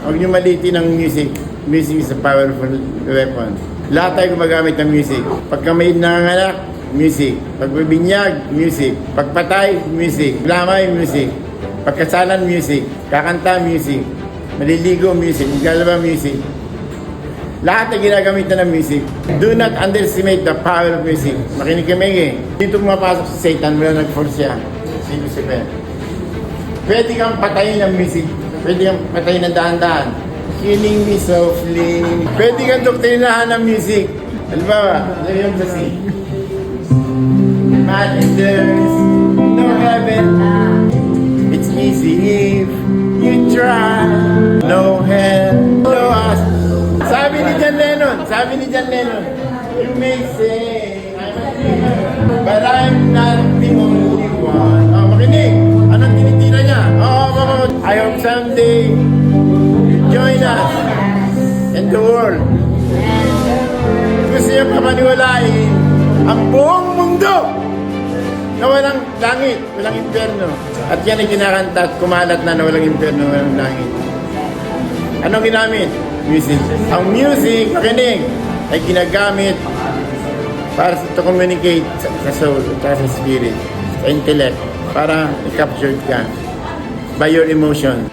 Huwag niyo malitin ang music. Music is a powerful weapon. Lahat tayo gumagamit ng music. Pagka may nanganganak, music. Pagbibinyag, music. Pagpatay, music. Lamay, music. Pagkasalan, music. Kakanta, music. Maliligo, music. Maglalaba, music. Lahat ay ginagamitan ng music. Do not underestimate the power of music. Makinig kami eh. Dito pumapasok si Satan, wala nag-force siya. Si Lucifer. Pwede kang patayin ng music. Pwede kang patayin ng dahan-dahan. Killing me softly. Pwede kang doktrinahan ng music. Halimbawa, lagyan mo si imagine there's no heaven. It's easy if you try. No hell, no us. Sabi ni John Lennon, you may say, I'm a dreamer, but I'm not the only one. Oh, makinig. Anong tinitira niya? I hope someday you join us in the world. Gusto niya papaniwalain ang buong mundo na walang langit, walang impyerno. At yan ay kinakanta at kumalat na walang impyerno, walang langit. Anong ginamit? Music. Ang music, makinig, ay ginagamit para to communicate sa soul, sa spirit, sa intellect, para i-capture ka by your emotion.